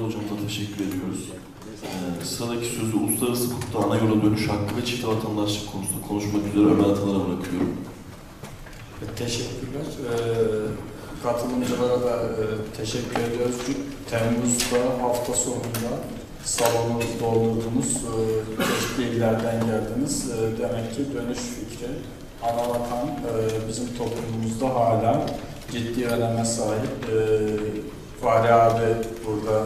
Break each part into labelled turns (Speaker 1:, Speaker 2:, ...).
Speaker 1: Erol Hocamıza teşekkür ediyoruz. Sıradaki sözü uluslararası hukukta ana yola dönüş hakkı ve çift vatandaşlık konusunda konuşmak üzere Ömer Atanır'a bırakıyorum.
Speaker 2: Teşekkürler. Katılımcılara da teşekkür ediyoruz. Temmuz'da hafta sonunda salonu doldurdunuz. Çeşitli illerden geldiniz. Demek ki dönüş fikri, anavatan bizim toplumumuzda hala ciddi öneme sahip. Fahri abi burada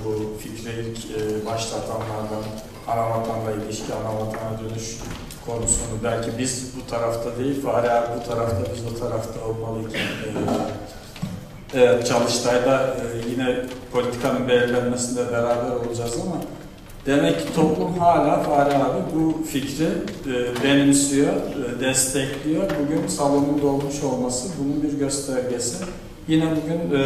Speaker 2: bu fikri ilk başlatanlardan, anavatanla ilişki, anavatana dönüş konusunu belki biz bu tarafta değil, Fahri abi bu tarafta, biz o tarafta olmalıyken evet, Çalıştay'da yine politikanın belirlenmesinde beraber olacağız ama demek ki toplum hala Fahri abi bu fikri benimsiyor, destekliyor. Bugün salonun dolmuş olması bunun bir göstergesi. Yine bugün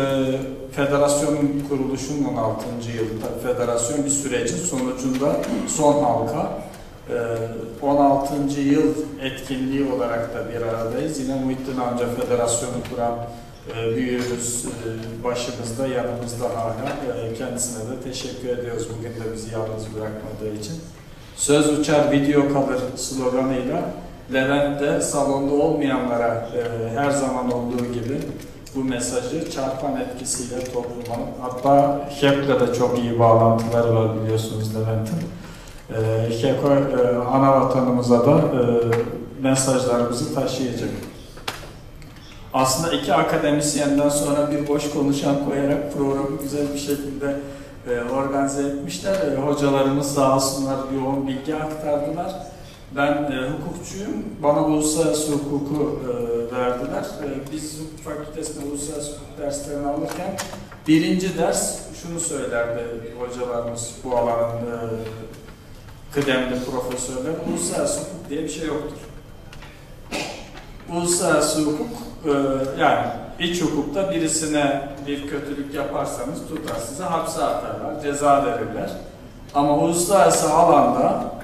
Speaker 2: federasyonun kuruluşunun 16. yılında, federasyon bir sürecin sonucunda son halka. 16. yıl etkinliği olarak da bir aradayız. Yine Muhittin Amca Federasyonu kuran büyüğümüz başımızda, yanımızda hala. Kendisine de teşekkür ediyoruz bugün de bizi yalnız bırakmadığı için. Söz uçar, video kalır sloganıyla Levent'te salonda olmayanlara her zaman olduğu gibi bu mesajı çarpan etkisiyle topluma, hatta HEP'le de çok iyi bağlantıları var biliyorsunuz Levent'in. HEP ana vatanımıza da mesajlarımızı taşıyacak. Aslında iki akademisyenden sonra bir boş konuşan koyarak programı güzel bir şekilde organize etmişler. Hocalarımız sağ olsunlar yoğun bilgi aktardılar. Ben hukukçuyum, bana uluslararası hukuku verdiler. Biz hukuk fakültesinde uluslararası hukuk derslerini alırken birinci ders şunu söylerdi hocalarımız, bu alanın kıdemli profesörler, uluslararası hukuk diye bir şey yoktur. Uluslararası hukuk, yani iç hukukta birisine bir kötülük yaparsanız tutar size hapse atarlar, ceza verirler. Ama uluslararası alanda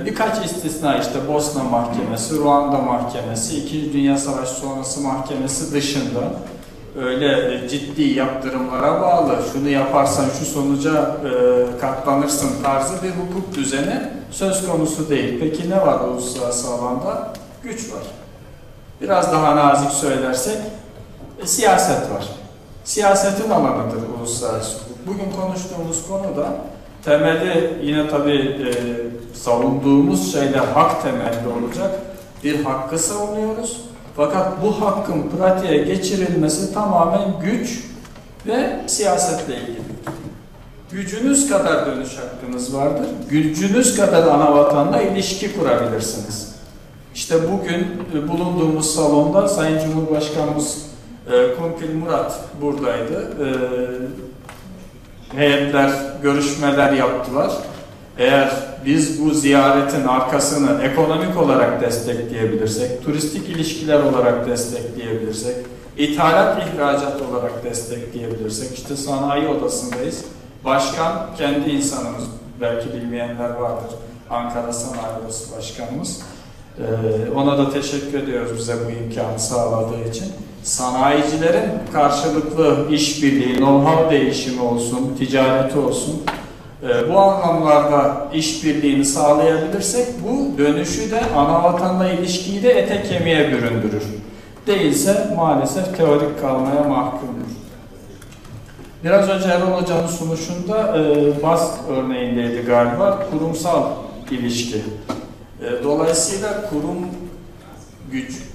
Speaker 2: birkaç istisna işte Bosna Mahkemesi, Ruanda Mahkemesi, İkinci Dünya Savaşı sonrası mahkemesi dışında öyle ciddi yaptırımlara bağlı, şunu yaparsan şu sonuca katlanırsın tarzı bir hukuk düzeni söz konusu değil. Peki ne var uluslararası alanda? Güç var. Biraz daha nazik söylersek siyaset var. Siyasetin alanıdır uluslararası hukuk. Bugün konuştuğumuz konuda temeli yine tabii savunduğumuz şeyler hak temelli olacak. Bir hakkı savunuyoruz. Fakat bu hakkın pratiğe geçirilmesi tamamen güç ve siyasetle ilgili. Gücünüz kadar dönüş hakkınız vardır. Gücünüz kadar ana vatanla ilişki kurabilirsiniz. İşte bugün bulunduğumuz salonda Sayın Cumhurbaşkanımız Kumpil Murat buradaydı. Heyetler, görüşmeler yaptılar. Eğer biz bu ziyaretin arkasını ekonomik olarak destekleyebilirsek, turistik ilişkiler olarak destekleyebilirsek, ithalat, ihracat olarak destekleyebilirsek, işte sanayi odasındayız. Başkan kendi insanımız, belki bilmeyenler vardır, Ankara Sanayi Odası Başkanımız. Ona da teşekkür ediyoruz bize bu imkanı sağladığı için. Sanayicilerin karşılıklı işbirliği, know-how değişimi olsun, ticareti olsun, bu anlamlarda işbirliğini sağlayabilirsek bu dönüşü de ana vatanla ilişkiyi de ete kemiğe büründürür. Değilse maalesef teorik kalmaya mahkumdur. Biraz önce Erol Hoca'nın sunuşunda BASK örneğindeydi galiba, kurumsal ilişki. Dolayısıyla kurum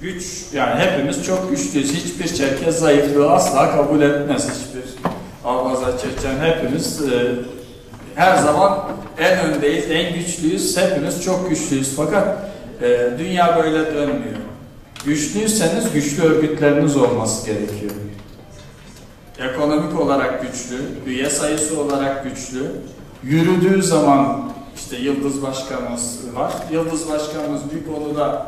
Speaker 2: güç yani hepimiz çok güçlüyüz. Hiçbir Çerkez zayıflığı asla kabul etmez. Hiçbir Albaza, Çeçen hepimiz her zaman en öndeyiz, en güçlüyüz. Hepimiz çok güçlüyüz. Fakat dünya böyle dönmüyor. Güçlüyseniz güçlü örgütleriniz olması gerekiyor. Ekonomik olarak güçlü, üye sayısı olarak güçlü. Yürüdüğü zaman işte Yıldız Başkanımız var. Yıldız Başkanımız bir konuda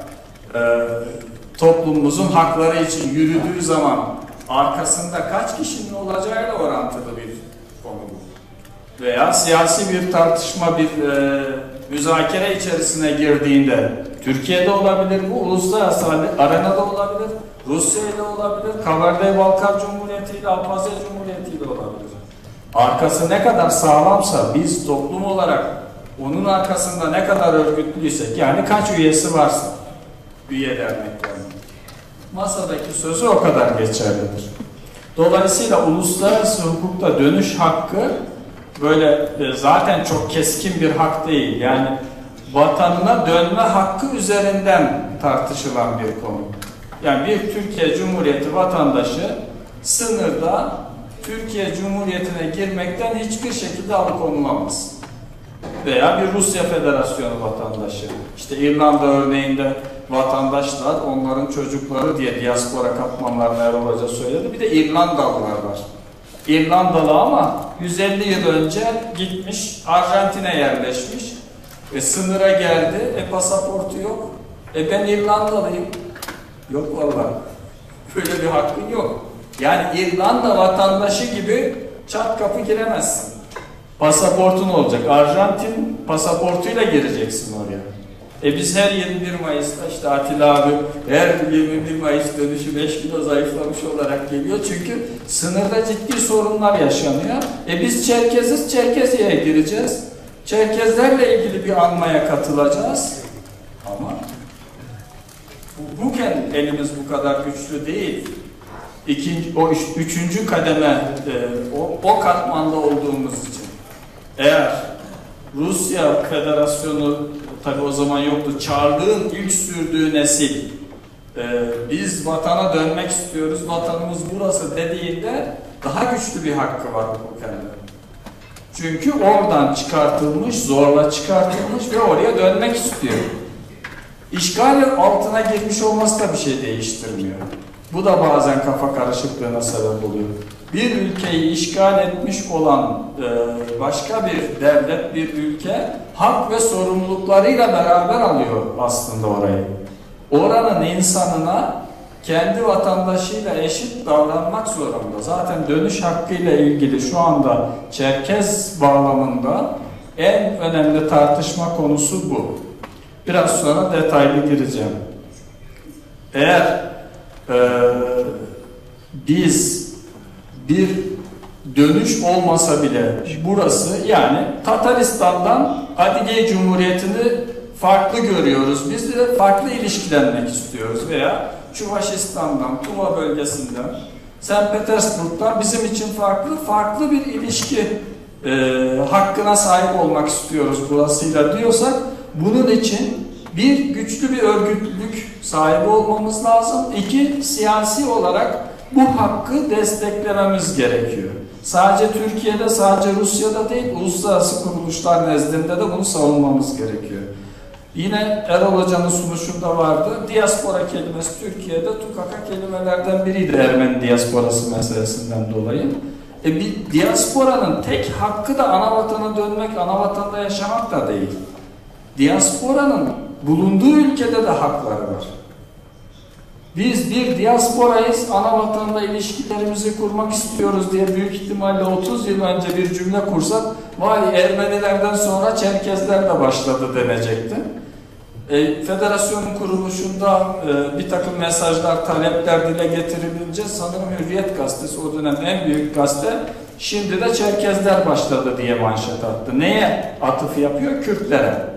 Speaker 2: toplumumuzun hakları için yürüdüğü zaman arkasında kaç kişinin olacağıyla orantılı bir konu bu. Veya siyasi bir tartışma, bir müzakere içerisine girdiğinde Türkiye'de olabilir, bu uluslararası arenada olabilir, Rusya ile olabilir, Kabardey-Balkar Cumhuriyeti ile, Abhazya Cumhuriyeti ile olabilir. arkası ne kadar sağlamsa, biz toplum olarak onun arkasında ne kadar örgütlüysek, yani kaç üyesi varsa, üye derneklerinin, masadaki sözü o kadar geçerlidir. Dolayısıyla uluslararası hukukta dönüş hakkı böyle zaten çok keskin bir hak değil. Yani vatanına dönme hakkı üzerinden tartışılan bir konu. Yani bir Türkiye Cumhuriyeti vatandaşı sınırda Türkiye Cumhuriyeti'ne girmekten hiçbir şekilde alıkonulamaz. Veya bir Rusya Federasyonu vatandaşı. İşte İrlanda örneğinde vatandaşlar, onların çocukları diye diaspora katmanlarını Erol Hoca söyledi. Bir de İrlandalılar var. İrlandalı ama 150 yıl önce gitmiş, Arjantin'e yerleşmiş. Sınıra geldi, pasaportu yok. Ben İrlandalıyım. Yok vallahi. Böyle bir hakkın yok. Yani İrlanda vatandaşı gibi çat kapı giremezsin. Pasaportun olacak. Arjantin pasaportuyla gireceksin oraya. Biz her 21 Mayıs'ta işte Atilla abi her 21 Mayıs dönüşü 5 kilo zayıflamış olarak geliyor. Çünkü sınırda ciddi sorunlar yaşanıyor. Biz Çerkeziz, Çerkeziye'ye gireceğiz. Çerkezlerle ilgili bir anmaya katılacağız. Ama hukuken elimiz bu kadar güçlü değil. Üçüncü kademe o katmanda olduğumuz için. Eğer Rusya Federasyonu, tabi o zaman yoktu, Çarlığın ilk sürdüğü nesil, biz vatana dönmek istiyoruz, vatanımız burası dediğinde daha güçlü bir hakkı var hukuken. Çünkü oradan çıkartılmış, zorla çıkartılmış ve oraya dönmek istiyor. İşgal altına girmiş olması da bir şey değiştirmiyor. Bu da bazen kafa karışıklığına sebep oluyor. Bir ülkeyi işgal etmiş olan başka bir devlet, bir ülke hak ve sorumluluklarıyla beraber alıyor aslında orayı. Oranın insanına kendi vatandaşıyla eşit davranmak zorunda. Zaten dönüş hakkıyla ilgili şu anda Çerkez bağlamında en önemli tartışma konusu bu. Biraz sonra detaylı gireceğim. Eğer biz bir dönüş olmasa bile burası, yani Tataristan'dan Adige Cumhuriyeti'ni farklı görüyoruz. Biz de farklı ilişkilenmek istiyoruz veya Çuvaşistan'dan, Tuva bölgesinden, St. Petersburg'dan bizim için farklı bir ilişki hakkına sahip olmak istiyoruz burasıyla diyorsak, bunun için bir, güçlü bir örgütlülük sahibi olmamız lazım. İki, siyasi olarak bu hakkı desteklememiz gerekiyor. Sadece Türkiye'de, sadece Rusya'da değil, uluslararası kuruluşlar nezdinde de bunu savunmamız gerekiyor. Yine Erol Hoca'nın sunuşunda vardı. Diaspora kelimesi Türkiye'de tukaka kelimelerden biriydi, Ermeni diasporası meselesinden dolayı. Bir diasporanın tek hakkı da ana vatana dönmek, ana vatanda yaşamak da değil. Diasporanın bulunduğu ülkede de hakları var. Biz bir diasporayız, ana vatanla ilişkilerimizi kurmak istiyoruz diye büyük ihtimalle 30 yıl önce bir cümle kursak, vay Ermenilerden sonra Çerkezler de başladı denecekti. Federasyonun kuruluşunda bir takım mesajlar, talepler dile getirilince sanırım Hürriyet gazetesi, o dönem en büyük gazete, şimdi de Çerkezler başladı diye manşet attı. Neye atıf yapıyor? Kürtlere.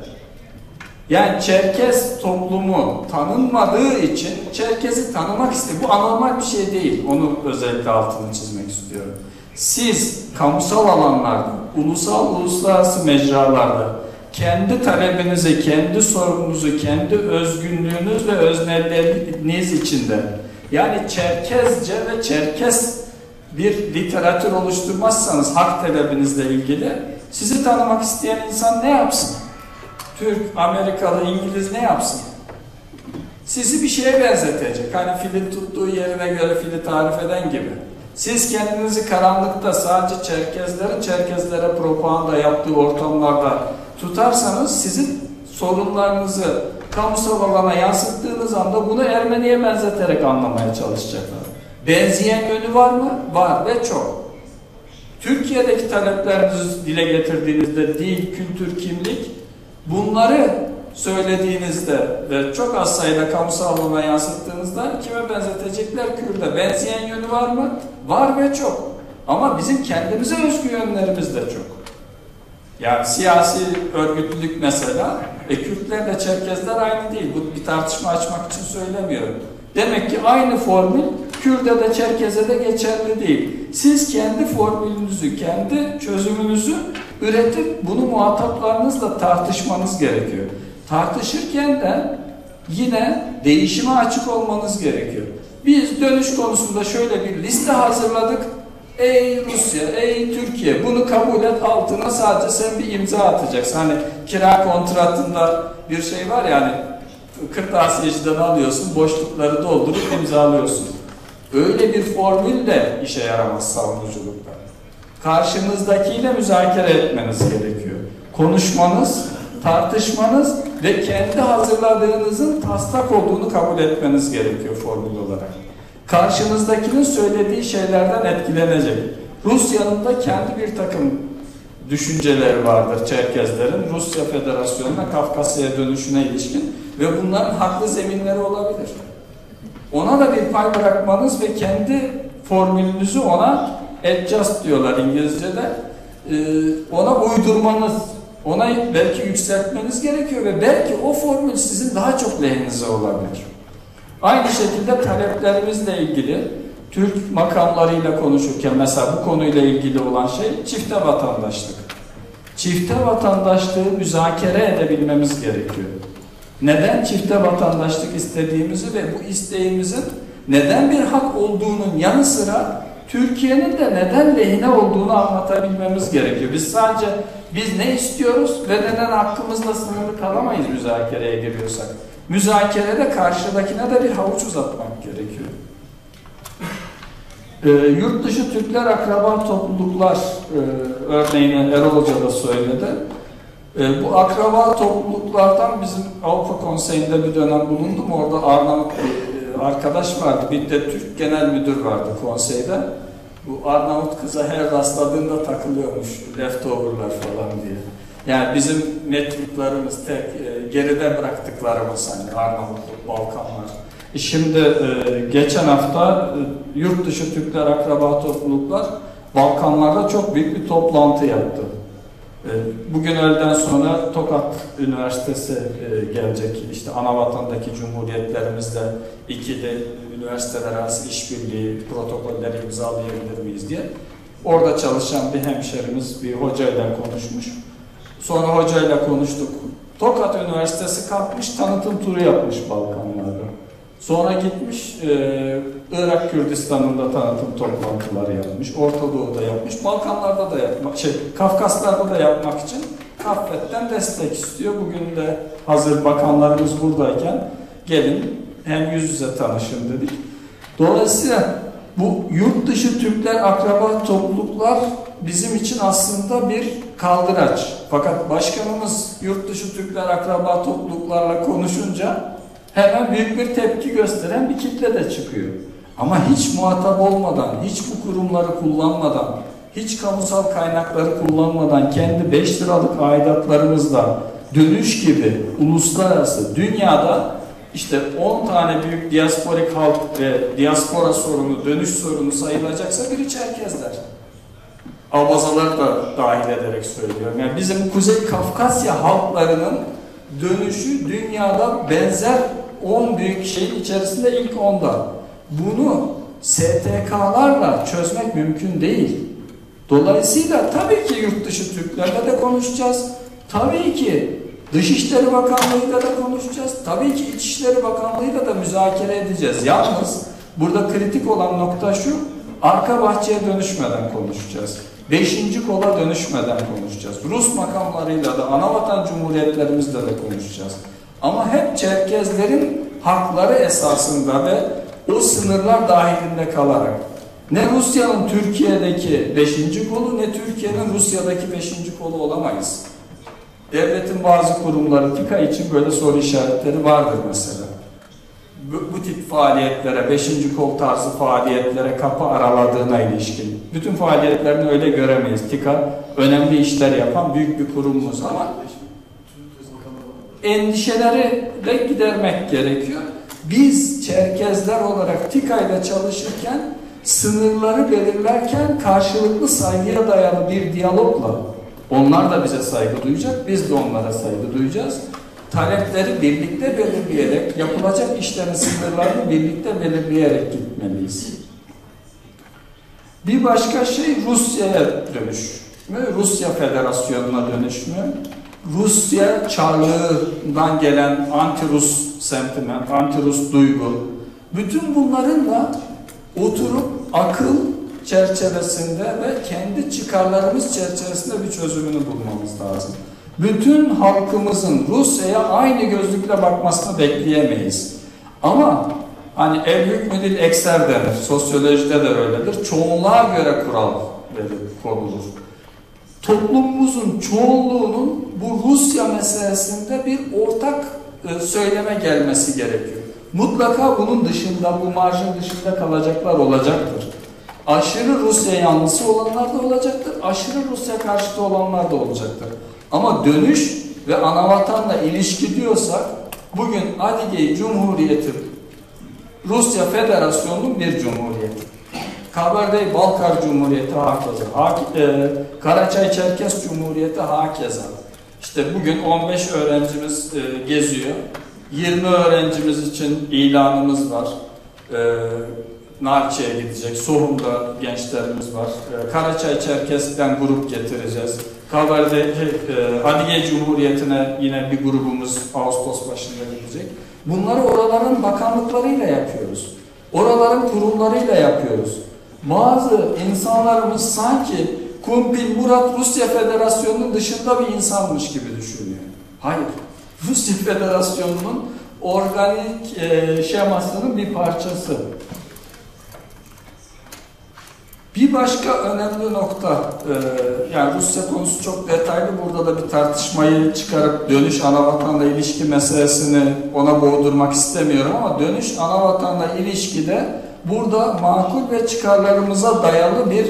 Speaker 2: Yani Çerkez toplumu tanınmadığı için Çerkez'i tanımak istiyor. Bu anormal bir şey değil. Onu özellikle altını çizmek istiyorum. Siz kamusal alanlarda, uluslararası mecralarda kendi talebinizi, kendi sorununuzu, kendi özgünlüğünüz ve öznelliğiniz içinde, yani Çerkezce ve Çerkez bir literatür oluşturmazsanız hak talebinizle ilgili, sizi tanımak isteyen insan ne yapsın? Türk, Amerikalı, İngiliz ne yapsın? Sizi bir şeye benzetecek. Hani filin tuttuğu yerine göre fili tarif eden gibi. Siz kendinizi karanlıkta sadece Çerkezlere propaganda yaptığı ortamlarda tutarsanız, sizin sorunlarınızı kamusal alana yansıttığınız anda bunu Ermeniye benzeterek anlamaya çalışacaklar. Benzeyen yönü var mı? Var ve çok. Türkiye'deki taleplerinizi dile getirdiğinizde dil, kültür, kimlik, bunları söylediğinizde ve çok az sayıda kamusal alana yansıttığınızda kime benzetecekler? Kürt'e. Benzeyen yönü var mı? Var ve çok. Ama bizim kendimize özgü yönlerimiz de çok. Yani siyasi örgütlülük mesela, Kürtlerle Çerkezler aynı değil. Bu bir tartışma açmak için söylemiyorum. Demek ki aynı formül Kürt'e de Çerkez'e de geçerli değil. Siz kendi formülünüzü, kendi çözümünüzü üretip bunu muhataplarınızla tartışmanız gerekiyor. Tartışırken de yine değişime açık olmanız gerekiyor. Biz dönüş konusunda şöyle bir liste hazırladık. Ey Rusya, ey Türkiye, bunu kabul et, altına sadece sen bir imza atacaksın. Hani kira kontratında bir şey var ya, hani kırtasiyeciden alıyorsun, boşlukları doldurup imzalıyorsun. Öyle bir formül de işe yaramaz savunuculukta. Karşınızdakiyle müzakere etmeniz gerekiyor. Konuşmanız, tartışmanız ve kendi hazırladığınızın taslak olduğunu kabul etmeniz gerekiyor formül olarak. Karşınızdakinin söylediği şeylerden etkilenecek. Rusya'nın da kendi bir takım düşünceleri vardır Çerkezlerin, Rusya Federasyonu'na, Kafkasya'ya dönüşüne ilişkin ve bunların haklı zeminleri olabilir. Ona da bir pay bırakmanız ve kendi formülünüzü ona adjust diyorlar İngilizce'de, ona uydurmanız, ona belki yükseltmeniz gerekiyor ve belki o formül sizin daha çok lehinize olabilir. Aynı şekilde taleplerimizle ilgili Türk makamlarıyla konuşurken mesela bu konuyla ilgili olan şey çifte vatandaşlık. Çifte vatandaşlığı müzakere edebilmemiz gerekiyor. Neden çifte vatandaşlık istediğimizi ve bu isteğimizin neden bir hak olduğunun yanı sıra Türkiye'nin de neden lehine olduğunu anlatabilmemiz gerekiyor. Biz sadece ne istiyoruz ve neden hakkımızla sınırlı kalamayız müzakereye giriyorsak. Müzakerede karşıdakine de bir havuç uzatmak gerekiyor. Yurt dışı Türkler akraba topluluklar örneğini Erol Hoca da söyledi. Bu akraba topluluklardan bizim Avrupa Konseyi'nde bir dönem bulundum. Orada Arnavut bir arkadaş vardı. Bir de Türk Genel Müdür vardı konseyde. Bu Arnavut kıza her rastladığında takılıyormuş. Leftover'lar falan diye. Yani bizim metriklerimiz tek geride bıraktıklarımız hani Arnavutluk, Balkanlar. Şimdi geçen hafta yurt dışı Türkler akraba topluluklar Balkanlarda çok büyük bir toplantı yaptı. Bugün öğleden sonra Tokat Üniversitesi gelecek. İşte anavatandaki cumhuriyetlerimizle ikili üniversiteler arası işbirliği protokolleri imzalayabilir miyiz diye. Orada çalışan bir hemşerimiz bir hocayla konuşmuş. Sonra hocayla konuştuk. Tokat Üniversitesi kalkmış tanıtım turu yapmış Balkanlarda. Sonra gitmiş Irak Kürdistan'ında tanıtım toplantıları yapmış. Orta Doğu'da yapmış. Balkanlarda da yapmak, Kafkaslar'da da yapmak için Kaffet'ten destek istiyor. Bugün de hazır bakanlarımız buradayken gelin hem yüz yüze tanışın dedik. Dolayısıyla bu yurt dışı Türkler akraba topluluklar bizim için aslında bir kaldıraç. Fakat başkanımız yurt dışı Türkler akraba topluluklarla konuşunca hemen büyük bir tepki gösteren bir kitle de çıkıyor. Ama hiç muhatap olmadan, hiç bu kurumları kullanmadan, hiç kamusal kaynakları kullanmadan kendi 5 liralık aidatlarımızla dönüş gibi uluslararası dünyada işte 10 tane büyük diasporik halk ve diaspora sorunu, dönüş sorunu sayılacaksa biri Çerkezler. Abazaları da dahil ederek söylüyorum. Yani bizim Kuzey Kafkasya halklarının dönüşü dünyada benzer 10 büyük şeyin içerisinde ilk 10'da. Bunu STK'larla çözmek mümkün değil. Dolayısıyla tabii ki yurt dışı Türklerle de konuşacağız. Tabii ki Dışişleri Bakanlığı'yla da konuşacağız. Tabii ki İçişleri Bakanlığı'yla da müzakere edeceğiz. Yalnız burada kritik olan nokta şu, arka bahçeye dönüşmeden konuşacağız. 5. kola dönüşmeden konuşacağız. Rus makamlarıyla da anavatan cumhuriyetlerimizle de konuşacağız. Ama hep Çerkezlerin hakları esasında ve o sınırlar dahilinde kalarak. Ne Rusya'nın Türkiye'deki 5. kolu ne Türkiye'nin Rusya'daki 5. kolu olamayız. Devletin bazı kurumları TİKA için böyle soru işaretleri vardır mesela. Bu tip faaliyetlere, 5. kol tarzı faaliyetlere kapı araladığına ilişkin. Bütün faaliyetlerini öyle göremeyiz. TİKA önemli işler yapan büyük bir kurumumuz ama endişeleri de gidermek gerekiyor. Biz Çerkezler olarak TİKA ile çalışırken sınırları belirlerken karşılıklı saygıya dayalı bir diyalogla, onlar da bize saygı duyacak, biz de onlara saygı duyacağız. Talepleri birlikte belirleyerek, yapılacak işlerin sınırlarını birlikte belirleyerek gitmeliyiz. Bir başka şey Rusya'ya dönüşme, Rusya Federasyonu'na dönüşme, Rusya çarlığından gelen anti-Rus sentiment, anti-Rus duygu, bütün bunların da oturup akıl çerçevesinde ve kendi çıkarlarımız çerçevesinde bir çözümünü bulmamız lazım. Bütün halkımızın Rusya'ya aynı gözlükle bakmasını bekleyemeyiz. Ama hani el hükmü dil ekser denir, sosyolojide de öyledir. Çoğunluğa göre kural konulur. Toplumumuzun çoğunluğunun bu Rusya meselesinde bir ortak söyleme gelmesi gerekiyor. Mutlaka bunun dışında, bu marjın dışında kalacaklar olacaktır. Aşırı Rusya yanlısı olanlar da olacaktır, aşırı Rusya karşıtı olanlar da olacaktır. Ama dönüş ve anavatanla ilişki diyorsak, bugün Adige Cumhuriyeti, Rusya Federasyonu'nun bir cumhuriyeti. Kabardey-Balkar Cumhuriyeti hakeza, Karaçay-Çerkes Cumhuriyeti hakeza. İşte bugün 15 öğrencimiz geziyor. 20 öğrencimiz için ilanımız var. Narçe'ye gidecek. Sohum'da gençlerimiz var. Karaçay-Çerkes'ten grup getireceğiz. Adige Cumhuriyeti'ne yine bir grubumuz Ağustos başında gidecek. Bunları oraların bakanlıklarıyla yapıyoruz. Oraların kurumlarıyla yapıyoruz. Bazı insanlarımız sanki Kumpil Murat Rusya Federasyonu'nun dışında bir insanmış gibi düşünüyor. Hayır. Rusya Federasyonu'nun organik şemasının bir parçası. Bir başka önemli nokta, yani Rusya konusu çok detaylı, burada da bir tartışmayı çıkarıp dönüş anavatanla ilişki meselesini ona boğdurmak istemiyorum ama dönüş anavatanla ilişkide burada makul ve çıkarlarımıza dayalı bir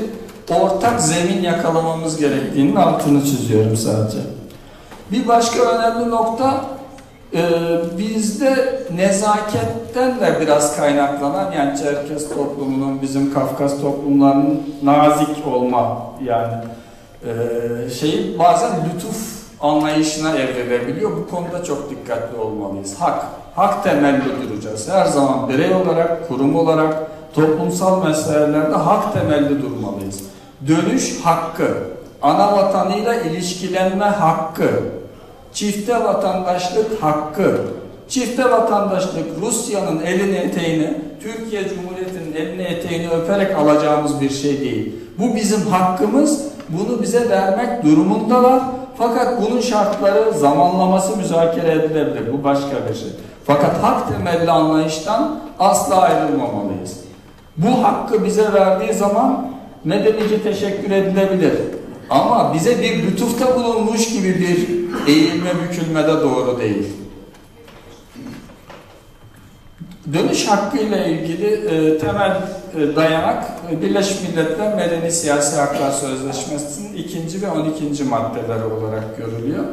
Speaker 2: ortak zemin yakalamamız gerektiğinin altını çiziyorum sadece. Bir başka önemli nokta, bizde nezaketten de biraz kaynaklanan, yani Çerkes toplumunun, bizim Kafkas toplumlarının nazik olma yani şeyi bazen lütuf anlayışına evrilebiliyor. Bu konuda çok dikkatli olmalıyız. Hak temelli duracağız. Her zaman birey olarak, kurum olarak, toplumsal meselelerde hak temelli durmalıyız. Dönüş hakkı, ana vatanıyla ilişkilenme hakkı, çifte vatandaşlık hakkı, çifte vatandaşlık Rusya'nın elini eteğini, Türkiye Cumhuriyeti'nin elini eteğini öperek alacağımız bir şey değil. Bu bizim hakkımız, bunu bize vermek durumundalar. Fakat bunun şartları, zamanlaması müzakere edilebilir. Bu başka bir şey. Fakat hak temelli anlayıştan asla ayrılmamalıyız. Bu hakkı bize verdiği zaman medenice teşekkür edilebilir. Ama bize bir lütufta bulunmuş gibi bir eğilme bükülmede doğru değil. Dönüş hakkıyla ilgili temel dayanak Birleşmiş Milletler Medeni Siyasi Haklar Sözleşmesi'nin 2. ve 12. maddeleri olarak görülüyor.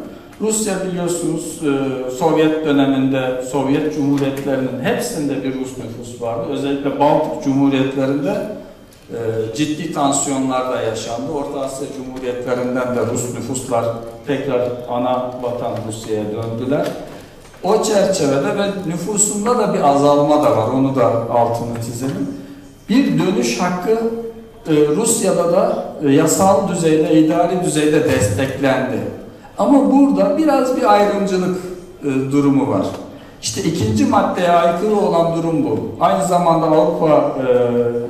Speaker 2: Rusya biliyorsunuz Sovyet döneminde Sovyet Cumhuriyetlerinin hepsinde bir Rus nüfus vardı. Özellikle Baltık Cumhuriyetlerinde ciddi tansiyonlar da yaşandı. Orta Asya Cumhuriyetlerinden de Rus nüfuslar tekrar ana vatan Rusya'ya döndüler. O çerçevede ve nüfusunda da bir azalma da var. Onu da altını çizelim. Bir dönüş hakkı Rusya'da da yasal düzeyde, idari düzeyde desteklendi. Ama burada biraz bir ayrımcılık durumu var. İşte 2. maddeye aykırı olan durum bu. Aynı zamanda Avrupa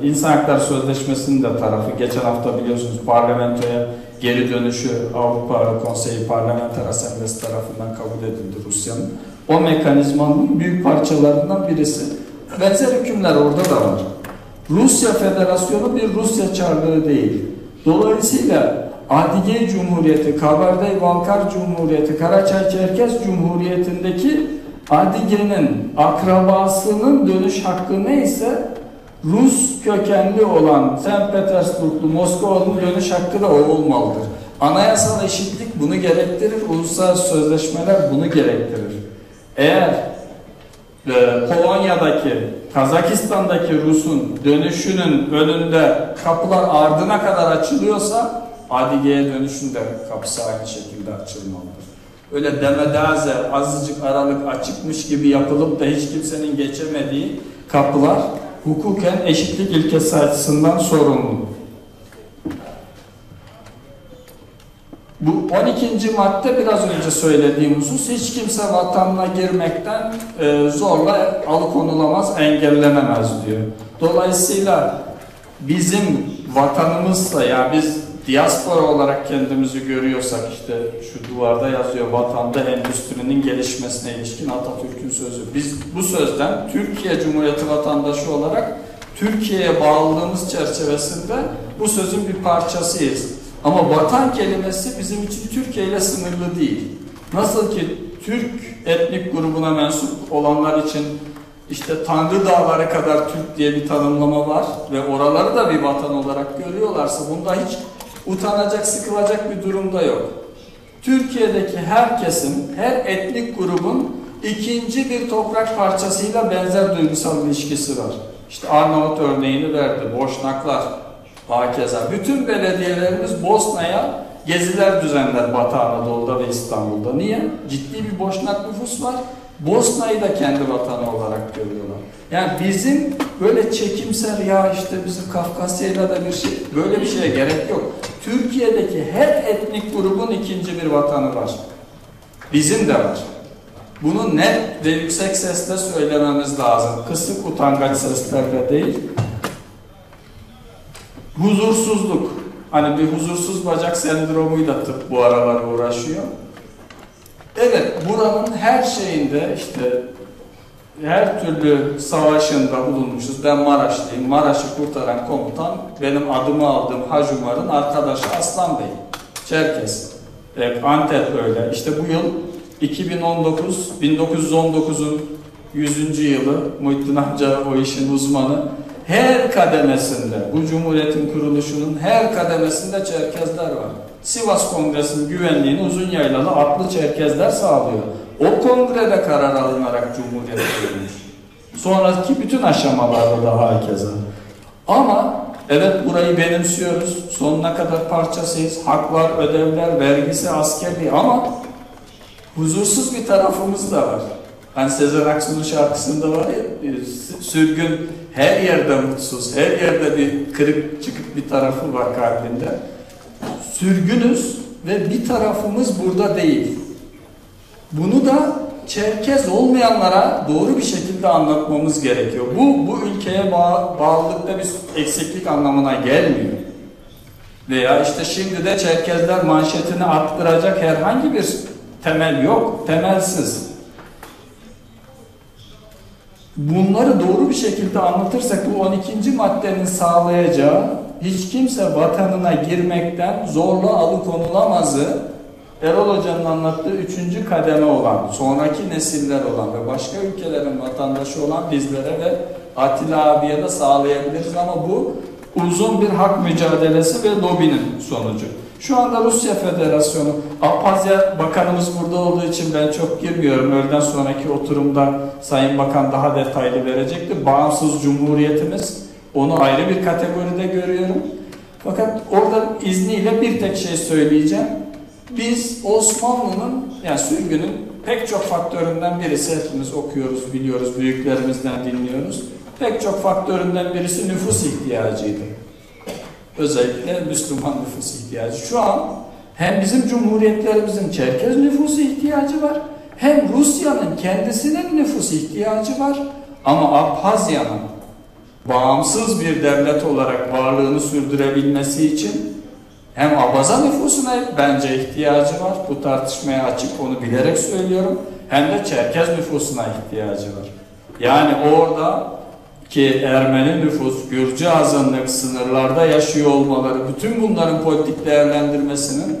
Speaker 2: İnsan Hakları Sözleşmesi'nin de tarafı. Geçen hafta biliyorsunuz parlamentoya geri dönüşü Avrupa Konseyi Parlamenter Asamblesi tarafından kabul edildi Rusya'nın. O mekanizmanın büyük parçalarından birisi. Benzer hükümler orada da var. Rusya Federasyonu bir Rusya çarlığı değil. Dolayısıyla Adige Cumhuriyeti, Kabardey-Balkar Cumhuriyeti, Karaçay-Çerkes Cumhuriyeti'ndeki Adige'nin akrabasının dönüş hakkı neyse Rus kökenli olan St. Petersburglu Moskovanın dönüş hakkı da o olmalıdır. Anayasal eşitlik bunu gerektirir, uluslararası sözleşmeler bunu gerektirir. Eğer Polonya'daki, Kazakistan'daki Rus'un dönüşünün önünde kapılar ardına kadar açılıyorsa Adige'ye dönüşün de kapısı aynı şekilde açılmalıdır. Öyle demedaze azıcık aralık açıkmış gibi yapılıp da hiç kimsenin geçemediği kapılar hukuken eşitlik ilkesi açısından sorumlu. Bu 12. madde biraz önce söylediğim husus, hiç kimse vatanına girmekten zorla alıkonulamaz, engellenemez diyor. Dolayısıyla bizim vatanımızsa, ya biz diaspora olarak kendimizi görüyorsak, işte şu duvarda yazıyor, vatanda endüstrinin gelişmesine ilişkin Atatürk'ün sözü. Biz bu sözden Türkiye Cumhuriyeti vatandaşı olarak Türkiye'ye bağlılığımız çerçevesinde bu sözün bir parçasıyız. Ama vatan kelimesi bizim için Türkiye ile sınırlı değil. Nasıl ki Türk etnik grubuna mensup olanlar için işte Tanrı Dağları kadar Türk diye bir tanımlama var ve oraları da bir vatan olarak görüyorlarsa bunda hiç utanacak, sıkılacak bir durumda yok. Türkiye'deki herkesin, her etnik grubun ikinci bir toprak parçasıyla benzer duygusal ilişkisi var. İşte Arnavut örneğini verdi, Boşnaklar, hakeza. Bütün belediyelerimiz Bosna'ya geziler düzenler Batı Anadolu'da ve İstanbul'da. Niye? Ciddi bir Boşnak nüfus var. Bosna'yı da kendi vatanı olarak görüyorlar. Yani bizim böyle çekimser, ya işte bizim Kafkasya'yla da bir şey, böyle bir şeye gerek yok. Türkiye'deki her etnik grubun ikinci bir vatanı var. Bizim de var. Bunu net ve yüksek sesle söylememiz lazım. Kısık utangaç seslerle değil. Huzursuzluk. Hani bir huzursuz bacak sendromuyla tıp bu aralar uğraşıyor. Evet, buranın her şeyinde, işte her türlü savaşında bulunmuşuz. Ben Maraşlıyım. Maraş'ı kurtaran komutan benim adımı aldığım Hacı Umar'ın arkadaşı Aslan Bey. Çerkes. Antep öyle. İşte bu yıl 2019, 1919'un 100. yılı. Muhittin amca o işin uzmanı. Her kademesinde, bu Cumhuriyet'in kuruluşunun her kademesinde Çerkezler var. Sivas Kongresi'nin güvenliğini Uzunyaylalı atlı Çerkezler sağlıyor. O kongrede karar alınarak Cumhuriyet kurulmuş. Sonraki bütün aşamalarda da hakeza. Ama evet, burayı benimsiyoruz. Sonuna kadar parçasıyız. Haklar, ödevler, vergisi, askerliği, ama huzursuz bir tarafımız da var. Hani Sezen Aksu'nun şarkısında var ya, sürgün her yerde mutsuz, her yerde bir kırık çıkık bir tarafı var kalbinde. Sürgünüz ve bir tarafımız burada değil. Bunu da Çerkez olmayanlara doğru bir şekilde anlatmamız gerekiyor. Bu ülkeye bağlılıkta bir eksiklik anlamına gelmiyor. Veya işte şimdi de Çerkezler manşetini attıracak herhangi bir temel yok, temelsiz. Bunları doğru bir şekilde anlatırsak bu 12. maddenin sağlayacağı, hiç kimse vatanına girmekten zorla alıkonulamazı, Erol Hoca'nın anlattığı 3. kademe olan, sonraki nesiller olan ve başka ülkelerin vatandaşı olan bizlere ve Atilla abiye de sağlayabiliriz, ama bu uzun bir hak mücadelesi ve lobinin sonucu. Şu anda Rusya Federasyonu, Abhazya Bakanımız burada olduğu için ben çok girmiyorum. Öğleden sonraki oturumda Sayın Bakan daha detaylı verecektir. Bağımsız Cumhuriyetimiz, onu ayrı bir kategoride görüyorum. Fakat orada izniyle bir tek şey söyleyeceğim. Biz Osmanlı'nın, yani sürgünün pek çok faktöründen birisi, hepimiz okuyoruz, biliyoruz, büyüklerimizden dinliyoruz. Pek çok faktöründen birisi nüfus ihtiyacıydı. Özellikle Müslüman nüfus ihtiyacı. Şu an hem bizim cumhuriyetlerimizin Çerkez nüfusu ihtiyacı var, hem Rusya'nın kendisinin nüfus ihtiyacı var, ama Abhazya'nın bağımsız bir devlet olarak varlığını sürdürebilmesi için hem Abaza nüfusuna bence ihtiyacı var, bu tartışmaya açık, onu bilerek söylüyorum, hem de Çerkez nüfusuna ihtiyacı var. Yani orada ki Ermeni nüfus, Gürcü azınlık, sınırlarda yaşıyor olmaları, bütün bunların politik değerlendirmesinin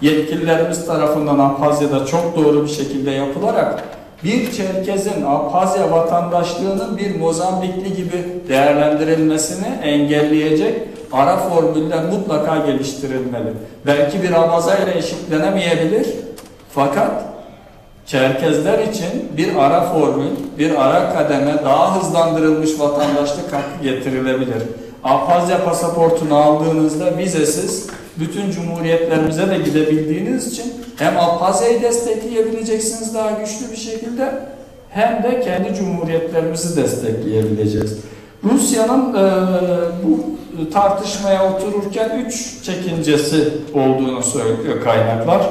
Speaker 2: yetkililerimiz tarafından Abhazya'da çok doğru bir şekilde yapılarak bir Çerkez'in Abhazya vatandaşlığının bir Mozambikli gibi değerlendirilmesini engelleyecek ara formüller mutlaka geliştirilmeli. Belki bir Abaza ile eşitlenemeyebilir, fakat Çerkezler için bir ara formül, bir ara kademe daha hızlandırılmış vatandaşlık hakkı getirilebilir. Abhazya pasaportunu aldığınızda vizesiz bütün cumhuriyetlerimize de gidebildiğiniz için hem Abhazya'yı destekleyebileceksiniz daha güçlü bir şekilde hem de kendi cumhuriyetlerimizi destekleyebileceğiz. Rusya'nın bu tartışmaya otururken 3 çekincesi olduğunu söylüyor kaynaklar.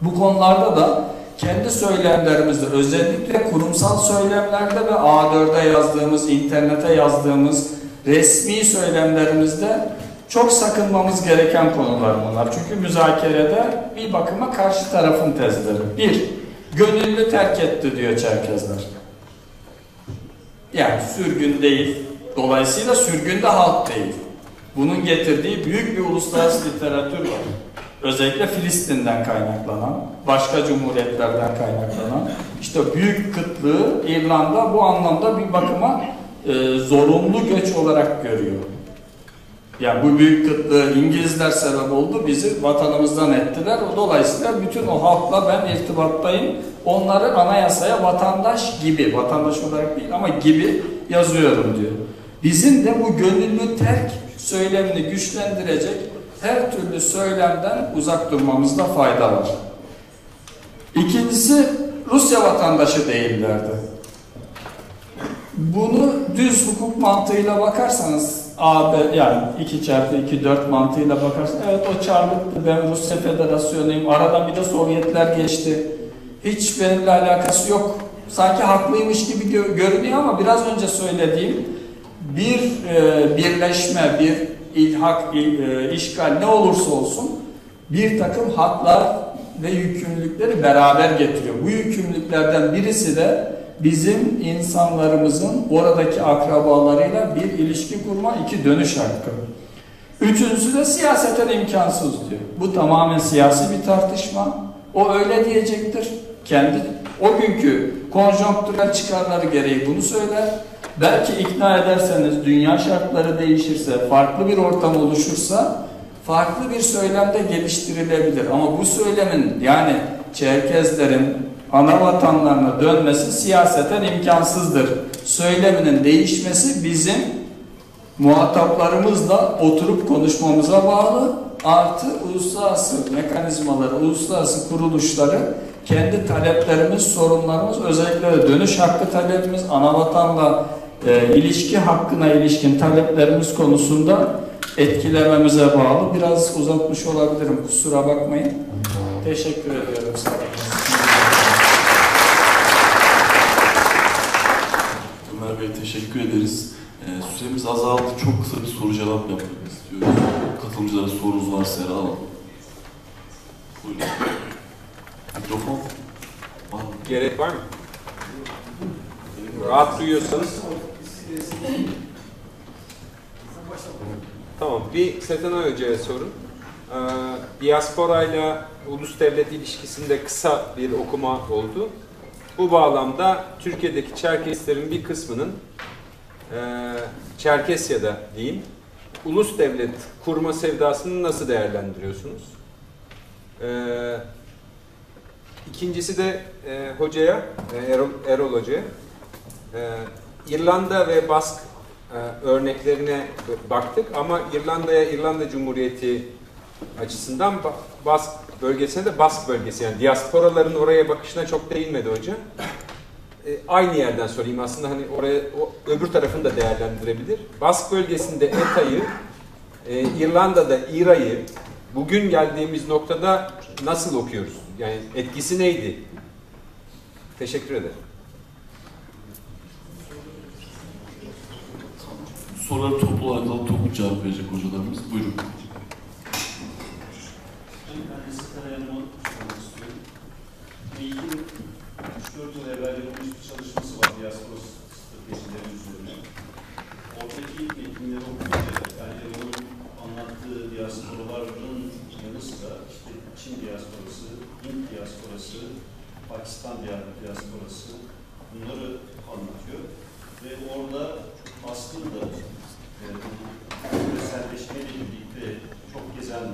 Speaker 2: Bu konularda da kendi söylemlerimizde, özellikle kurumsal söylemlerde ve A4'e yazdığımız, internete yazdığımız resmi söylemlerimizde çok sakınmamız gereken konular bunlar. Çünkü müzakerede bir bakıma karşı tarafın tezleri. Bir, gönüllü terk etti diyor Çerkezler. Yani sürgün değil. Dolayısıyla sürgün de halk değil. Bunun getirdiği büyük bir uluslararası literatür var. Özellikle Filistin'den kaynaklanan, başka cumhuriyetlerden kaynaklanan, işte büyük kıtlığı İrlanda bu anlamda bir bakıma zorunlu göç olarak görüyor. Yani bu büyük kıtlığı İngilizler sebep oldu, bizi vatanımızdan ettiler. Dolayısıyla bütün o halkla ben irtibattayım. Onları anayasaya vatandaş gibi, vatandaş olarak değil ama gibi yazıyorum diyor. Bizim de bu gönüllü terk söylemini güçlendirecek her türlü söylemden uzak durmamızda fayda var. İkincisi, Rusya vatandaşı değillerdi. Bunu düz hukuk mantığıyla bakarsanız, AB yani 2x2 4 mantığıyla bakarsanız, evet o Çarlık'tı, ben Rusya Federasyonu'yum, aradan bir de Sovyetler geçti. Hiç benimle alakası yok. Sanki haklıymış gibi görünüyor ama biraz önce söylediğim bir birleşme, bir ilhak, işgal ne olursa olsun bir takım haklar ve yükümlülükleri beraber getiriyor. Bu yükümlülüklerden birisi de bizim insanlarımızın oradaki akrabalarıyla bir ilişki kurma, iki dönüş hakkı. Üçüncüsü de siyaseten imkansız diyor. Bu tamamen siyasi bir tartışma. O öyle diyecektir. Kendi o günkü konjonktürel çıkarları gereği bunu söyler. Belki ikna ederseniz, dünya şartları değişirse, farklı bir ortam oluşursa farklı bir söylemde geliştirilebilir. Ama bu söylemin, yani Çerkezlerin ana vatanlarına dönmesi siyaseten imkansızdır. Söyleminin değişmesi bizim muhataplarımızla oturup konuşmamıza bağlı. Artı uluslararası mekanizmaları, uluslararası kuruluşları kendi taleplerimiz, sorunlarımız, özellikle de dönüş hakkı talebimiz, ana vatanla ilişki hakkına ilişkin taleplerimiz konusunda etkilememize bağlı. Biraz uzatmış olabilirim, kusura bakmayın. Teşekkür ediyorum. Sağ olun.
Speaker 1: Ömer Bey teşekkür ederiz. Süremiz azaldı. Çok kısa bir soru cevap yapmak istiyoruz. Katılımcılara sorunuz varsa yer alalım. Buyurun. Mikrofon.
Speaker 3: Gerek var mı? Rahat duyuyorsanız. Tamam. Bir Setenay Hoca'ya sorun. Diaspora ile ulus devlet ilişkisinde kısa bir okuma oldu. Bu bağlamda Türkiye'deki Çerkeslerin bir kısmının Çerkesya'da diyeyim, ulus devlet kurma sevdasını nasıl değerlendiriyorsunuz? İkincisi de hocaya, Erol Hoca'ya, İrlanda ve Bask örneklerine baktık ama İrlanda Cumhuriyeti açısından Bask bölgesine de Bask bölgesi, yani diasporaların oraya bakışına çok değinmedi hoca. Aynı yerden sorayım aslında, hani oraya öbür tarafını da değerlendirebilir. Bask bölgesinde ETA'yı, İrlanda'da İRA'yı bugün geldiğimiz noktada nasıl okuyoruz? Yani etkisi neydi? Teşekkür ederim.
Speaker 1: Soruları toplu olarak alıp toplu cevap verecek hocalarımız. Buyurun.
Speaker 4: Ben Setenay'a sormak istiyorum. İlkin 3-4 yıl evvel yapılmış bir çalışması var diaspora stratejileri üzerine. Oradaki metinleri okuyunca, yani Erol'un anlattığı diasporaların yanı sıra işte Çin diasporası, Hint diasporası, Pakistan diasporası bunları anlatıyor. Ve orada aslında küreselleşmeyle birlikte çok gezen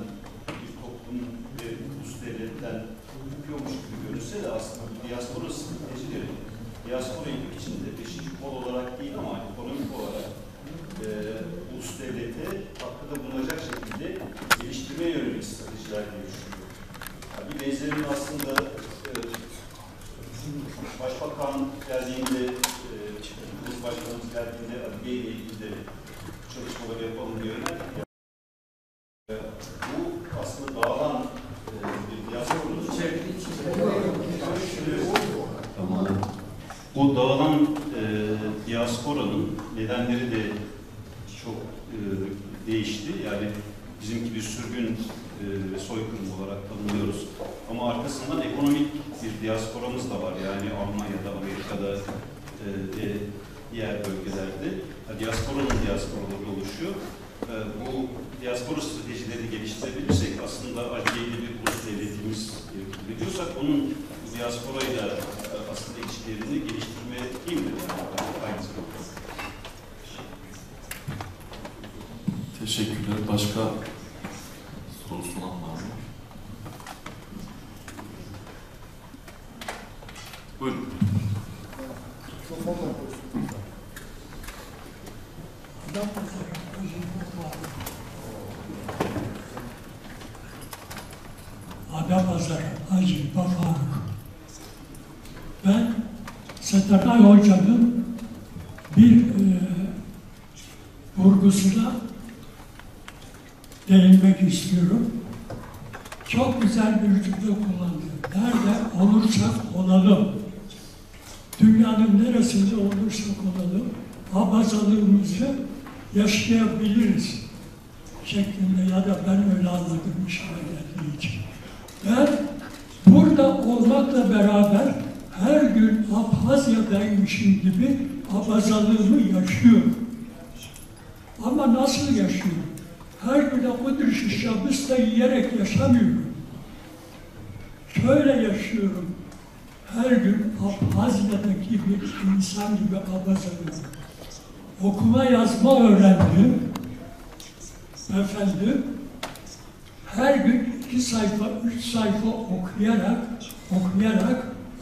Speaker 4: bir toplum ve ulus devletten kopuyormuş gibi görünse de aslında bu ulus devlete katkıda bulunacak şekilde geliştirmeye yönelik stratejiler geliştiriyor. Yani bir benzerini aslında Başbakan geldiğinde, Cumhurbaşkanımız geldiğinde Abiye ile ilgili de çalışmalar yapalım diye önerdik. Bu aslında dağılan bir diasporunun tamam. Bu dağılan diasporanın nedenleri de çok değişti. Yani bizimki bir sürgün ve soykırım olarak tanımlıyoruz. Ama arkasından ekonomik bir diasporamız da var. Yani Almanya'da, Amerika'da, diğer bölgelerde diasporanın diasporaları oluşuyor. Bu diaspora stratejileri geliştirebilirsek aslında Algeyli bir ulus devletimiz biliyorsak onun diasporayla aslında ilişkilerini geliştirme değil mi? Aynı zamanda.
Speaker 1: Teşekkürler. Başka sorusu olan var mı? Buyurun.
Speaker 5: Adapazarı Hacı Faruk. Ben Setakay Hoca'nın bir vurgusuna değinmek istiyorum. Çok güzel bir cümle kullandı. Nerede olursak olalım, dünyanın neresinde olursak olalım, abazalığımızı yaşayabiliriz şeklinde, ya da ben öyle anladım işime geldiği için. Ben burada olmakla beraber her gün Abhazya'daymışım gibi abazalığımı yaşıyorum. Ama nasıl yaşıyorum? Her gün Kudüs-i Şabıs'ta yiyerek yaşamıyorum. Şöyle yaşıyorum. Her gün Abhazya'daki bir insan gibi abazalıyorum. Okuma yazma öğrendim. Efendim, her gün 2 sayfa, 3 sayfa okuyarak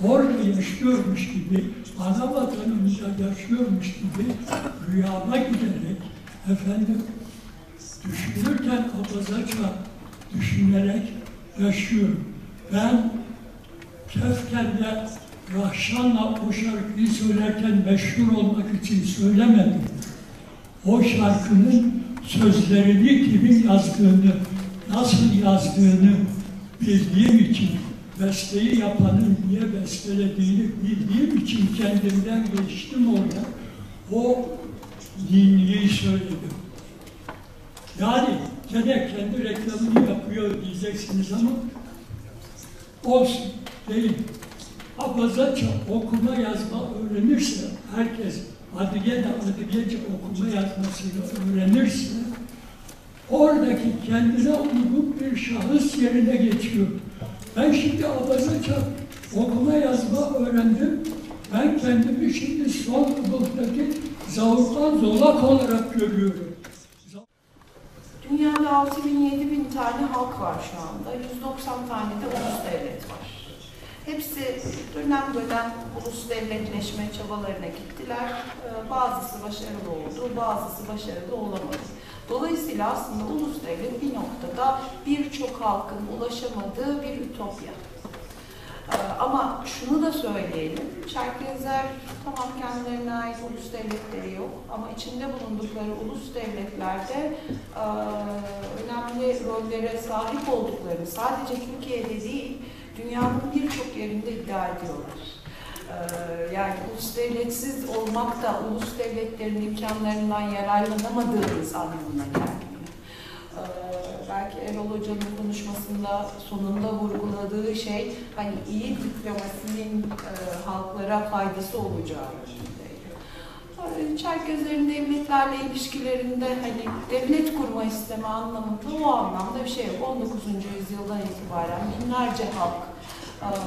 Speaker 5: orada yaşıyormuş gibi, ana vatanımızda yaşıyormuş gibi rüyama giderek, efendim, düşünürken abazaca düşünerek yaşıyorum. Ben Kefken'de Rahşan'la o şarkıyı söylerken meşhur olmak için söylemedim. O şarkının sözlerini kimin yazdığını, nasıl yazdığını bildiğim için, besteyi yapanın niye bestelediğini bildiğim için kendimden geçtim orada. O ninniyi söyledim. Yani gene kendi reklamını yapıyor diyeceksiniz ama olsun, değil. Abazaca okuma yazma öğrenirse, herkes Adıgece okuma yazmasını öğrenirse, oradaki kendine uygun bir şahıs yerine geçiyor. Ben şimdi abazaca okuma yazma öğrendim. Ben kendimi şimdi son buradaki Zavurkan Zolak olarak görüyorum.
Speaker 6: Dünyada 6.000-7.000 tane halk var şu anda. 190 tane de ulus devlet var. Hepsi dönem ulus devletleşme çabalarına gittiler. Bazısı başarılı oldu, bazısı başarılı olamadı. Dolayısıyla aslında ulus devlet bir noktada birçok halkın ulaşamadığı bir ütopya. Ama şunu da söyleyelim, Çerkezler tamam kendilerine ait ulus devletleri yok ama içinde bulundukları ulus devletlerde önemli rollere sahip olduklarını sadece Türkiye'de değil, dünyanın birçok yerinde iddia ediyorlar. Yani ulus devletsiz olmak da ulus devletlerin imkanlarından yararlanamadığımız anlamına gelmiyor. Belki Erol Hoca'nın konuşmasında sonunda vurguladığı şey hani iyi diplomasinin halklara faydası olacağı yönündeydi. Çerkezlerin devletlerle ilişkilerinde hani devlet kurma isteme anlamında o anlamda bir şey yok. 19. yüzyıldan itibaren binlerce halk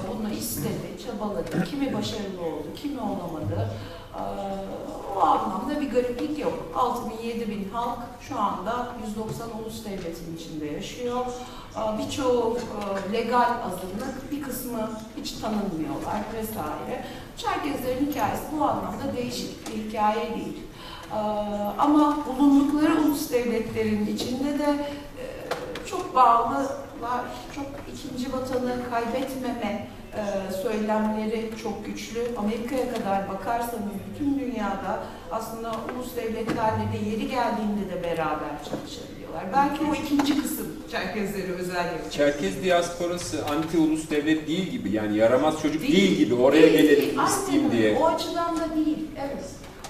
Speaker 6: bunu istedi, çabaladı. Kimi başarılı oldu, kimi olamadı. O anlamda bir gariplik yok. 6.000-7.000 halk şu anda 190 ulus devletin içinde yaşıyor. Birçoğu legal azınlık, bir kısmı hiç tanınmıyorlar vesaire. Çerkezlerin hikayesi bu anlamda değişik bir hikaye değil. Ama bulundukları ulus devlet devletlerin içinde de çok bağlılar, çok ikinci vatanı kaybetmeme söylemleri çok güçlü. Amerika'ya kadar bakarsanız bütün dünyada aslında ulus devletlerle de yeri geldiğinde de beraber çalışabiliyorlar. Belki o ikinci kısım Çerkezleri özel yapıyor.
Speaker 3: Çerkez diasporası anti-ulus devlet değil gibi, yani yaramaz çocuk değil gibi, oraya gelelim isteyeyim diye.
Speaker 6: O açıdan da değil, evet.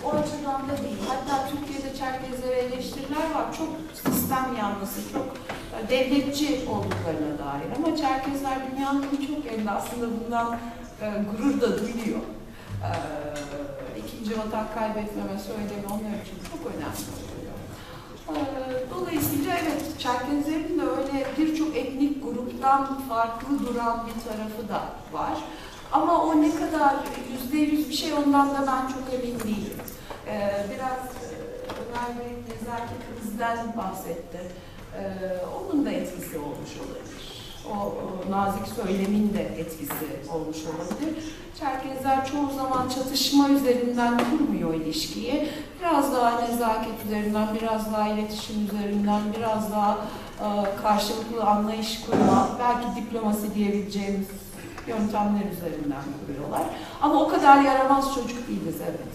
Speaker 6: O açıdan da değil. Hatta Türkiye'de Çerkezlere eleştiriler var. Çok sistem yanlısı, çok devletçi olduklarına dair. Ama Çerkezler dünyanın birçok yerinde aslında bundan gurur da duyuyor. İkinci vatan kaybetmeme söylemi onlar için çok önemli oluyor. Dolayısıyla evet, Çerkezlerin de öyle birçok etnik gruptan farklı duran bir tarafı da var. Ama o ne kadar %100 bir şey, ondan da ben çok emin değilim. Biraz Ömer Bey nezaketimizden bahsetti. Onun da etkisi olmuş olabilir. O nazik söylemin de etkisi olmuş olabilir. Çerkezler çoğu zaman çatışma üzerinden kurmuyor ilişkiyi. Biraz daha nezaket üzerinden, biraz daha iletişim üzerinden, biraz daha karşılıklı anlayış kurma, belki diplomasi diyebileceğimiz yöntemler üzerinden kuruyorlar. Ama o kadar yaramaz çocuk değiliz, evet.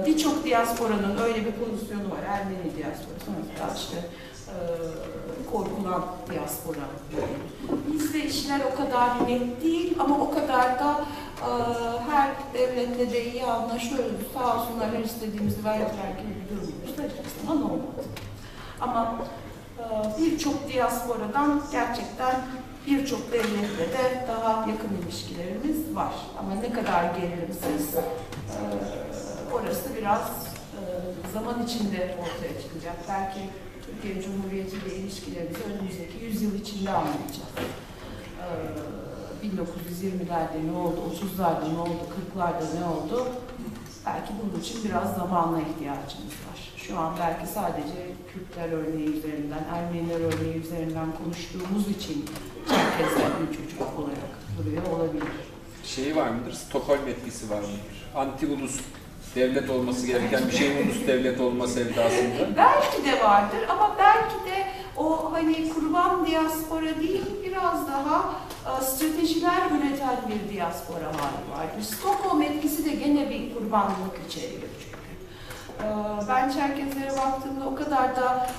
Speaker 6: Birçok diasporanın öyle bir pozisyonu var. Ermeni diasporası mesela, işte korkulan diaspora. Bizde işler o kadar net değil ama o kadar da her devletle de iyi anlaşıyoruz. Sağ olsunlar, her istediğimizi verdiler gibi bir durumumuz da hiçbir zaman olmadı. Ama birçok diasporadan gerçekten birçok devletle de daha yakın ilişkilerimiz var. Ama ne kadar gerilimsiz, orası biraz zaman içinde ortaya çıkacak. Belki Türkiye Cumhuriyeti ile ilişkilerimizi önümüzdeki 100 yıl içinde anlayacağız. 1920'lerde ne oldu, 30'larda ne oldu, 40'larda ne oldu? Belki bunun için biraz zamana ihtiyacımız var. Şu an belki sadece Kürtler örneği üzerinden, Ermeniler örneği üzerinden konuştuğumuz için Çerkezler bir çocuk olarak duruyor olabilir.
Speaker 3: Şey var mıdır? Stockholm etkisi var mıdır? Anti-ulus devlet olması gereken bir şeyin ulus devlet olma sevdasında.
Speaker 6: Belki de vardır ama belki de o hani kurban diaspora değil, biraz daha stratejiler üreten bir diaspora hali vardır. Stockholm etkisi de gene bir kurbanlık içeriyor çünkü. Ben Çerkezlere baktığımda o kadar da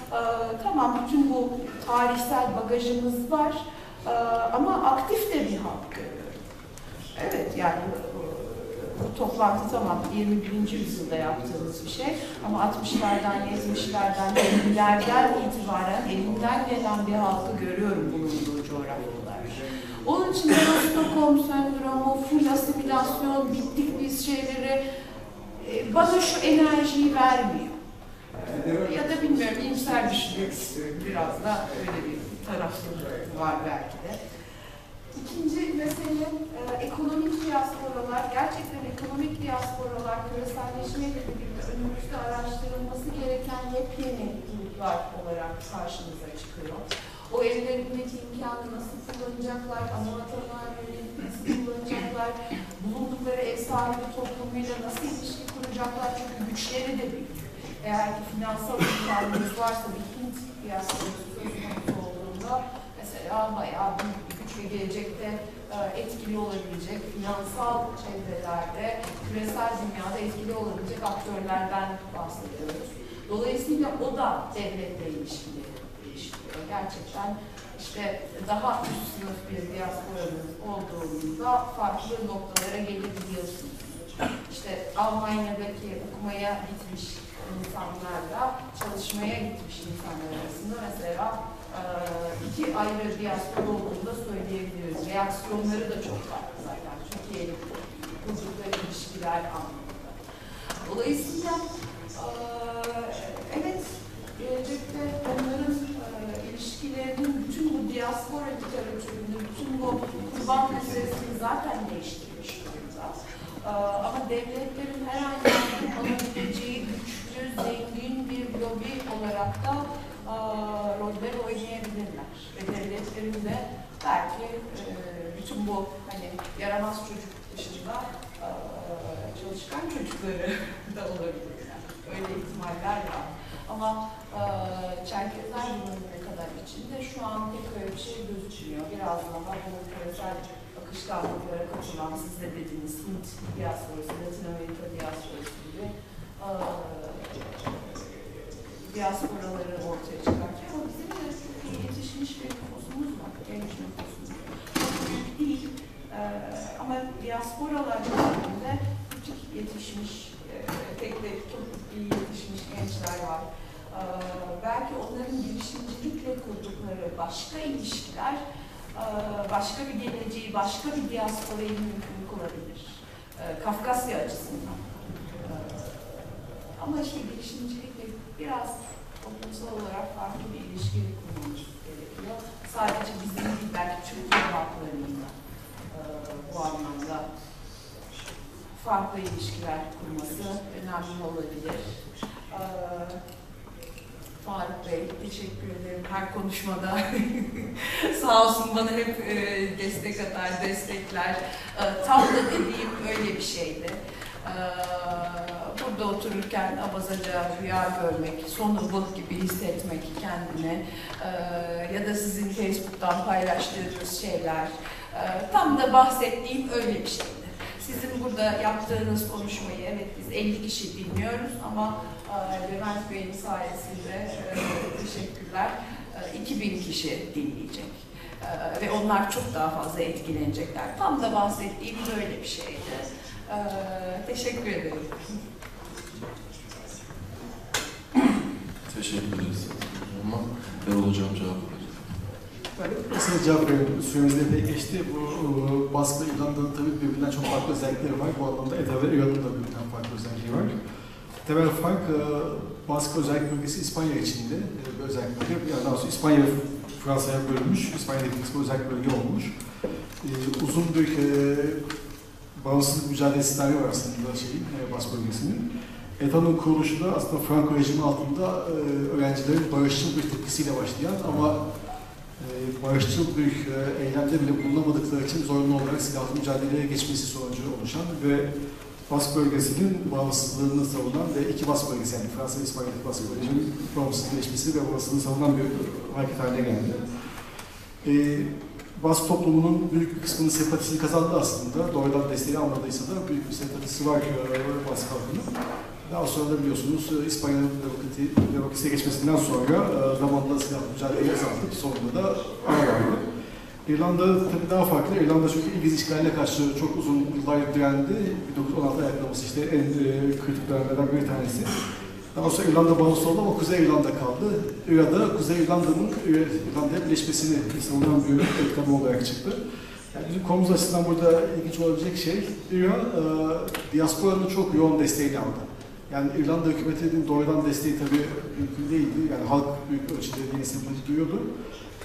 Speaker 6: tamam, bütün bu tarihsel bagajımız var ama aktif de bir halk görüyorum. Evet, yani bu toplantı tamam 21. yüzyılda yaptığımız bir şey ama 60'lardan, 70'lerden, 50'lerden itibaren elinden gelen bir halkı görüyorum bulunduğu coğrafyalar. Onun için de Stockholm sendromu, full asimilasyon, bittik biz şeyleri bana şu enerjiyi vermiyor. Ya da bilmiyorum, iyimser düşünmek istiyorum. Biraz da öyle bir tarafı var belki de. İkinci mesele ekonomik diasporalar. Gerçekten ekonomik diasporalar küreselleşmeyle birlikte önümüzde araştırılması gereken yepyeni gruplar olarak karşımıza çıkıyor. O ellerindeki imkanı nasıl kullanacaklar, ana vatanlar nasıl kullanacaklar, bulundukları ev sahibi toplumuyla nasıl ilişki kuracaklar, çünkü güçleri de büyük. Eğer ki finansal imkanınız varsa bir Hint diasporası söz konusu olduğunda mesela bayağı büyük bir güç ve gelecekte etkili olabilecek, finansal çevrelerde, küresel dünyada etkili olabilecek aktörlerden bahsediyoruz. Dolayısıyla o da devletle ilişkileri değiştiriyor. Gerçekten işte daha üst sınıf bir diasporanız olduğunuzda farklı noktalara gelebiliyorsunuz. İşte Almanya'daki okumaya gitmiş insanlarla çalışmaya gitmiş insanlar arasında mesela iki ayrı diaspora olduğunu da söyleyebiliriz. Reaksiyonları da çok farklı zaten Türkiye'yle kurdukları ilişkiler anlamında. Dolayısıyla evet, gelecekte onların ilişkilerinin bütün bu diaspora literatürünü, bütün bu kurban meselesini zaten değiştirmiş durumda. Ama devletlerin herhangi alabileceği güçlü, zengin bir lobi olarak da roller oynayabilirler. Ve devletlerin de belki bütün bu hani yaramaz çocuk dışında çalışkan çocukları da olabilirler. Öyle ihtimaller var. Ama Çerkezler bölümüne kadar içinde şu an pek öyle bir şey gözükmüyor. Biraz daha bu küresel akışkanlıklara katılan, siz de dediğiniz Hint diasporası, Latin Amerika diasporası gibi diasporaları ortaya çıkartıyor. Ama bizim de çok iyi yetişmiş bir nüfusumuz var, genç nüfusumuz. Çok büyük değil ama diasporalar üzerinde küçük yetişmiş, tek çok iyi yetişmiş gençler var. Belki onların girişimcilikle kurdukları başka ilişkiler, başka bir geleceği, başka bir diasporayı mümkün kılabilir. Kafkasya açısından. Ama işte girişimcilikle biraz toplumsal olarak farklı bir ilişki kurmamız gerekiyor. Sadece bizim değil, belki Türkiye halklarının da bu anlamda farklı ilişkiler kurması önemli olabilir. Faruk Bey, teşekkür ederim her konuşmada. Sağ olsun bana hep destek atar, destekler. Tam da dediğim öyle bir şeydi. Burada otururken abazaca rüya görmek, sonu bu gibi hissetmek kendine ya da sizin Facebook'tan paylaştığınız şeyler, tam da bahsettiğim öyle bir şeydi. Sizin burada yaptığınız konuşmayı, evet biz 50 kişi dinliyoruz ama Levent Bey'in sayesinde teşekkürler, 2000 kişi dinleyecek. Ve onlar çok daha fazla etkilenecekler. Tam da bahsettiğim böyle bir şeydi. Teşekkür ederim.
Speaker 1: Teşekkür ederiz. Ama Erol Hocam cevap verir.
Speaker 7: Ben kısa cevap veriyorum. Süremizde de geçti. Bu Baskı ve İrlanda'nın tabii birbirinden çok farklı özellikleri var. Bu anlamda Eda ve İran'ın da birbirinden farklı özelliği var. Temel fark, Baskı özellik bölgesi İspanya içinde bir özellik bölge. Yani daha sonra İspanya ve Fransa'ya bölünmüş. İspanya'daki kısmı özellik bölge olmuş. Uzun bir bağımsızlık mücadelesi tarihi var aslında Baskı bölgesinin. ETA'nın kuruluşu da aslında Franco rejimi altında öğrencilerin barışçıl bir tepkisiyle başlayan ama barışçıl bir eylemde bile bulunamadıkları için zorunlu olarak silahlı mücadeleye geçmesi sonucu oluşan ve Bask bölgesinin bağımsızlığını savunan ve iki Bask bölgesi yani Fransa ve İspanya'daki Bask bölgesinin bağımsızleşmesi ve bağımsızlığını savunan bir hareket haline geldi. Bask toplumunun büyük bir kısmının sempatisini kazandı aslında. Doğrudan desteği almadıysa da büyük bir sempatisi var Bask halkının. Daha sonra da biliyorsunuz İspanya'nın demokrasiye geçmesinden sonra zamanla silahlı mücadeleyi azaltıp sonunda da ara verdi. İrlanda tabii daha farklı. İrlanda çünkü İngiliz işgaline karşı çok uzun yıllar direndi. 1916 ayaklanması işte en kritik dönemlerden bir tanesi. Daha sonra İrlanda bağımsız oldu ama Kuzey İrlanda kaldı. İRA'da Kuzey İrlanda'nın İrlanda'ya birleşmesini savunan bir etken olarak çıktı. Yani bizim konumuz açısından burada ilginç olabilecek şey, İRA, diasporanın çok yoğun desteğini aldı. Yani İrlanda hükümetinin doğrudan desteği tabii mümkün değildi. Yani halk büyük ölçüde yine sempati duyuyordu.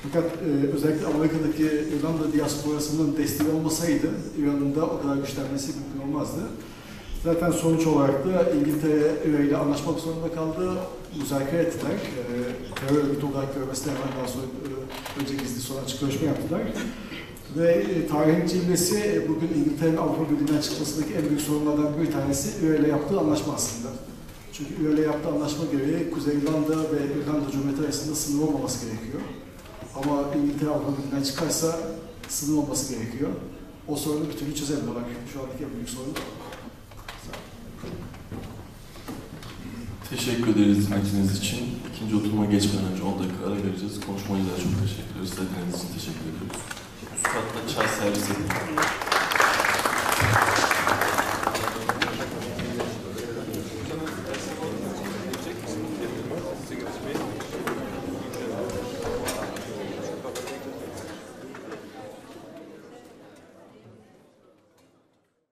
Speaker 7: Fakat özellikle Amerika'daki İrlanda diasporasının desteği olmasaydı İran'ın da o kadar güçlenmesi mümkün olmazdı. Zaten sonuç olarak da İngiltere ile anlaşmak zorunda kaldı. Müzakere ettiler. Terör örgütü olarak görmesine hemen daha sonra önce gizli sonra açık görüşme yaptılar. Ve tarihin cilvesi bugün İngiltere'nin Avrupa Birliği'nden çıkmasındaki en büyük sorunlardan bir tanesi İRA ile yaptığı anlaşma aslında. Çünkü İRA ile yaptığı anlaşma gereği Kuzey İrlanda ve İrlanda Cumhuriyeti arasında sınır olmaması gerekiyor. Ama İngiltere Avrupa Birliği'nden çıkarsa sınır olması gerekiyor. O sorunu bir türlü çözemiyorlar. Şu andaki en büyük sorun.
Speaker 1: Teşekkür ederiz hizmetiniz için. İkinci oturuma geçmeden önce 10 dakika ara vereceğiz. Konuşmacılara çok teşekkür ederiz. Dinlediğiniz için teşekkür ediyoruz. Üst katta çay servis edin.